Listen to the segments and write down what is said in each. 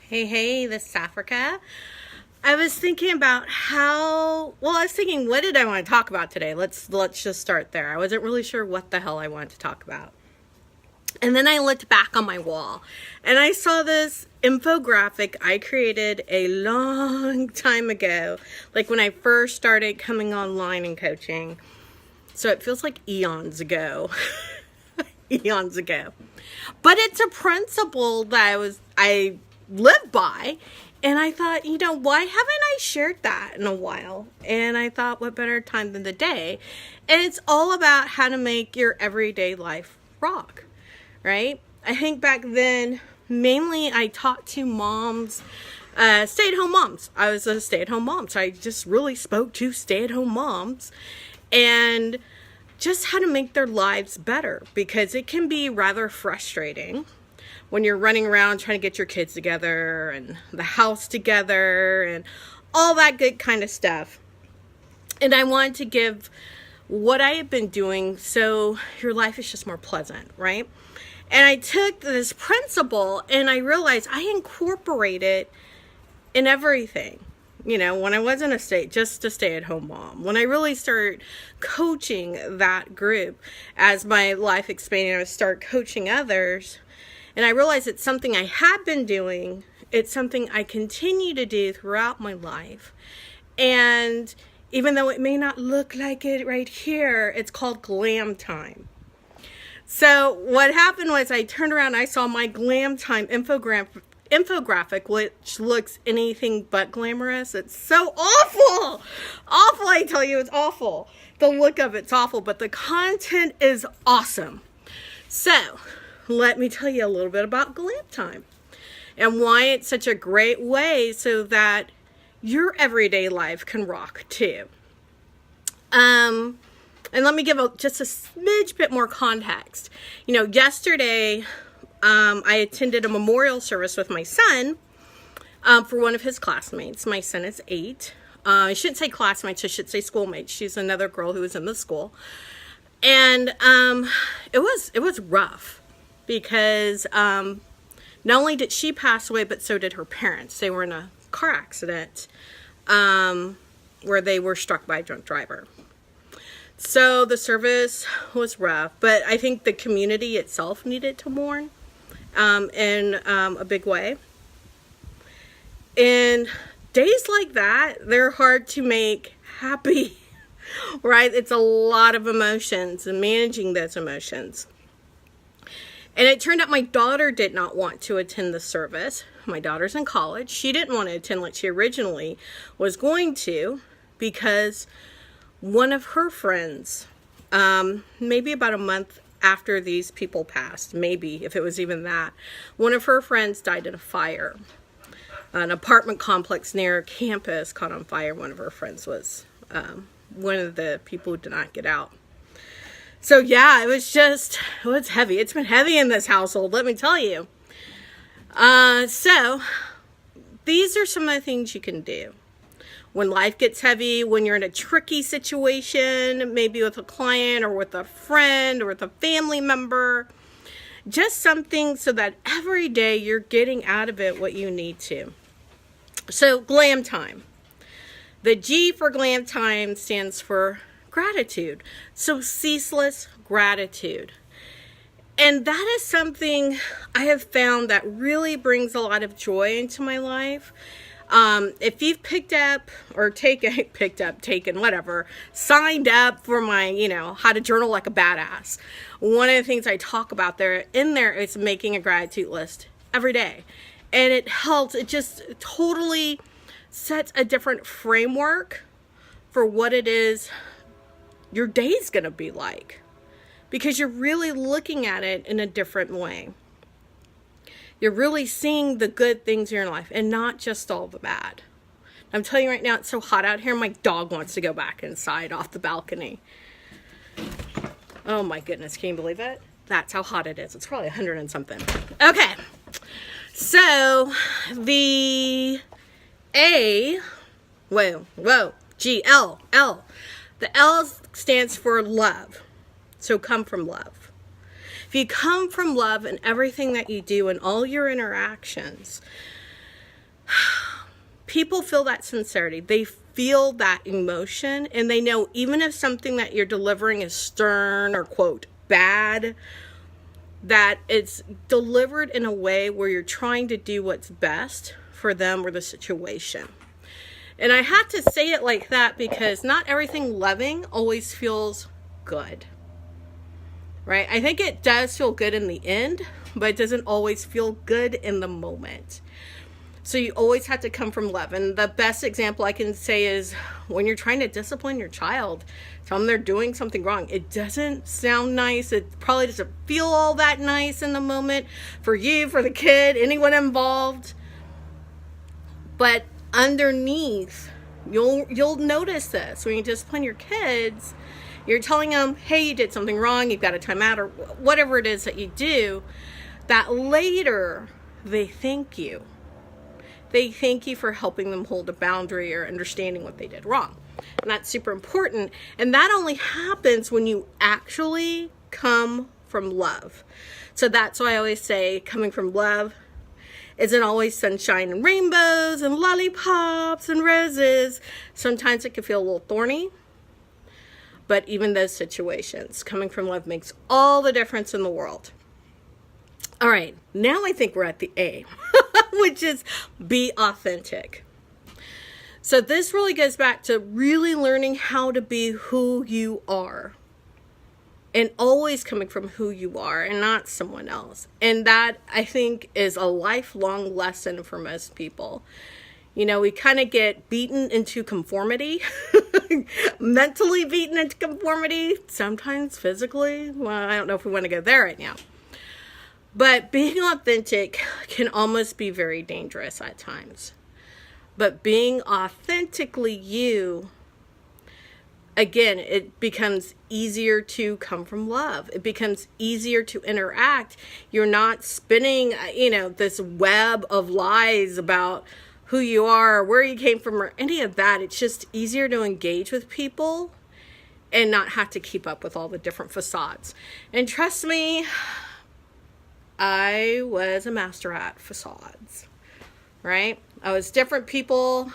Hey, this is Africa. I was thinking about what did I want to talk about today? Let's just start there. I wasn't really sure what the hell I wanted to talk about. And then I looked back on my wall and I saw this infographic I created a long time ago, like when I first started coming online and coaching. So it feels like eons ago. Eons ago. But it's a principle that I live by, and I thought, why haven't I shared that in a while? And I thought, what better time than the day? And it's all about how to make your everyday life rock, right? I think back then, mainly I talked to moms, stay-at-home moms. I was a stay-at-home mom, so I just really spoke to stay-at-home moms and just how to make their lives better, because it can be rather frustrating when you're running around trying to get your kids together and the house together and all that good kind of stuff. And I wanted to give what I have been doing so your life is just more pleasant, right? And I took this principle and I realized I incorporate it in everything. When I wasn't just a stay-at-home mom, when I really started coaching that group, as my life expanded, I started coaching others, and I realized it's something I had been doing. It's something I continue to do throughout my life. And even though it may not look like it right here, it's called glam time. So what happened was I turned around and I saw my glam time infographic, which looks anything but glamorous. It's so awful. Awful, I tell you, it's awful. The look of it's awful, but the content is awesome. So let me tell you a little bit about glam time and why it's such a great way so that your everyday life can rock too. And let me give just a smidge bit more context. Yesterday, I attended a memorial service with my son for one of his classmates. My son is 8. I shouldn't say classmates, I should say schoolmates. She's another girl who was in the school. And it was rough because not only did she pass away, but so did her parents. They were in a car accident where they were struck by a drunk driver. So the service was rough, but I think the community itself needed to mourn in a big way. And days like that, they're hard to make happy, right? It's a lot of emotions and managing those emotions. And it turned out my daughter did not want to attend the service. My daughter's in college. She didn't want to attend like she originally was going to, because one of her friends, maybe about a month after these people passed, maybe if it was even that, one of her friends died in a fire. An apartment complex near campus caught on fire. One of her friends was one of the people who did not get out. So yeah, it was heavy. It's been heavy in this household, let me tell you. So these are some of the things you can do when life gets heavy, when you're in a tricky situation, maybe with a client or with a friend or with a family member. Just something so that every day you're getting out of it what you need to. So glam time. The G for glam time stands for gratitude. So ceaseless gratitude. And that is something I have found that really brings a lot of joy into my life. If you've signed up for my, how to journal like a badass, one of the things I talk about in there is making a gratitude list every day. And it helps, it just totally sets a different framework for what it is your day's gonna be like, because you're really looking at it in a different way. You're really seeing the good things in your life and not just all the bad. I'm telling you right now, it's so hot out here. My dog wants to go back inside off the balcony. Oh my goodness, can you believe it? That's how hot it is. It's probably 100 and something. Okay, so the L. The L stands for love. So come from love. If you come from love in everything that you do and all your interactions, People feel that sincerity. They feel that emotion, and they know even if something that you're delivering is stern or, quote, bad, that it's delivered in a way where you're trying to do what's best for them or the situation. And I have to say it like that because not everything loving always feels good, right? I think it does feel good in the end, but it doesn't always feel good in the moment. So you always have to come from love. And the best example I can say is when you're trying to discipline your child, tell them they're doing something wrong. It doesn't sound nice. It probably doesn't feel all that nice in the moment for you, for the kid, anyone involved. But underneath, you'll notice this. When you discipline your kids, you're telling them, hey, you did something wrong, you've got a timeout, or whatever it is that you do, that later they thank you. They thank you for helping them hold a boundary or understanding what they did wrong. And that's super important. And that only happens when you actually come from love. So that's why I always say coming from love isn't always sunshine and rainbows and lollipops and roses. Sometimes it can feel a little thorny. But even those situations, coming from love makes all the difference in the world. All right, now I think we're at the A, which is be authentic. So this really goes back to really learning how to be who you are. And always coming from who you are and not someone else. And that, I think, is a lifelong lesson for most people. You know, we kind of get beaten into conformity, mentally beaten into conformity, sometimes physically. Well, I don't know if we want to go there right now. But being authentic can almost be very dangerous at times. But being authentically you, again, it becomes easier to come from love. It becomes easier to interact. You're not spinning, this web of lies about who you are, or where you came from, or any of that. It's just easier to engage with people and not have to keep up with all the different facades. And trust me, I was a master at facades, right? I was different people.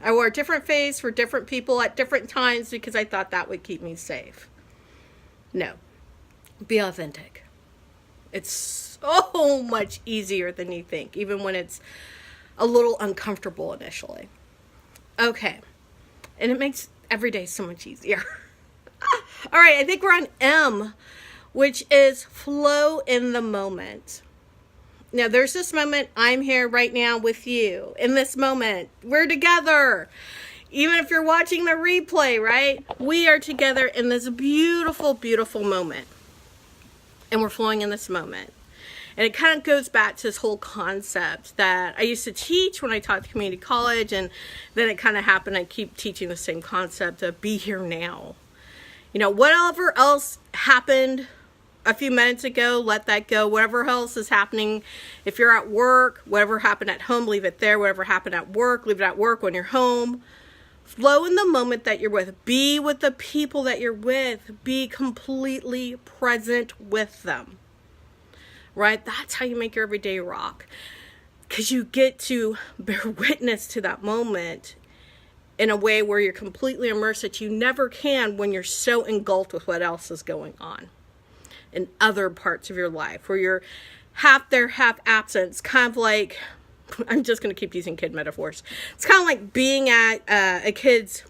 I wore a different face for different people at different times because I thought that would keep me safe. No, be authentic. It's so much easier than you think, even when it's a little uncomfortable initially. Okay, and it makes every day so much easier. All right, I think we're on M, which is flow in the moment. Now, there's this moment. I'm here right now with you. In this moment, we're together. Even if you're watching the replay, right? We are together in this beautiful, beautiful moment. And we're flowing in this moment. And it kind of goes back to this whole concept that I used to teach when I taught at community college. And then it kind of happened. I keep teaching the same concept of be here now. Whatever else happened a few minutes ago, let that go. Whatever else is happening, if you're at work, whatever happened at home, leave it there. Whatever happened at work, leave it at work when you're home. Flow in the moment that you're with. Be with the people that you're with. Be completely present with them. Right? That's how you make your everyday rock. Because you get to bear witness to that moment in a way where you're completely immersed that you never can when you're so engulfed with what else is going on in other parts of your life, where you're half there, half absent. It's kind of like, I'm just going to keep using kid metaphors. It's kind of like being at a kid's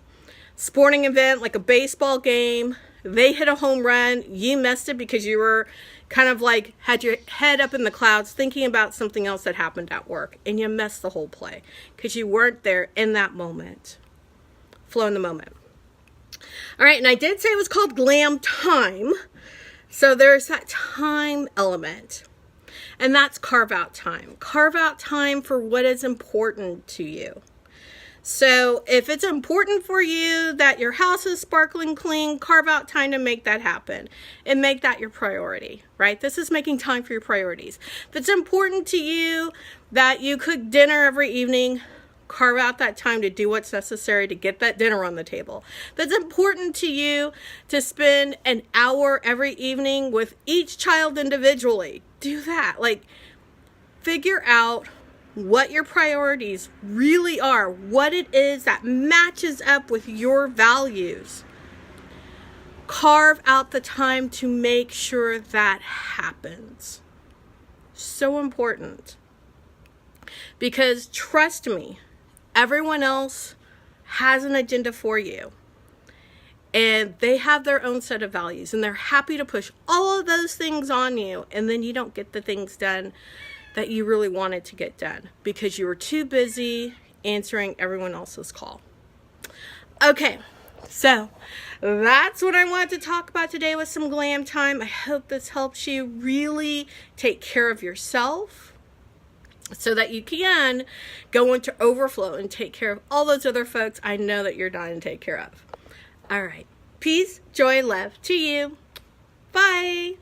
sporting event, like a baseball game. They hit a home run. You missed it because you were kind of like had your head up in the clouds thinking about something else that happened at work. And you missed the whole play because you weren't there in that moment. Flow in the moment. All right, and I did say it was called glam time. So there's that time element. And that's carve out time. Carve out time for what is important to you. So if it's important for you that your house is sparkling clean, carve out time to make that happen and make that your priority, right? This is making time for your priorities. If it's important to you that you cook dinner every evening, carve out that time to do what's necessary to get that dinner on the table. If it's important to you to spend an hour every evening with each child individually, do that. Like, figure out what your priorities really are, what it is that matches up with your values. Carve out the time to make sure that happens. So important. Because trust me, everyone else has an agenda for you. And they have their own set of values. And they're happy to push all of those things on you. And then you don't get the things done that you really wanted to get done. Because you were too busy answering everyone else's call. Okay. So that's what I wanted to talk about today with some glam time. I hope this helps you really take care of yourself so that you can go into overflow and take care of all those other folks I know that you're dying to take care of. All right. Peace, joy, love to you. Bye.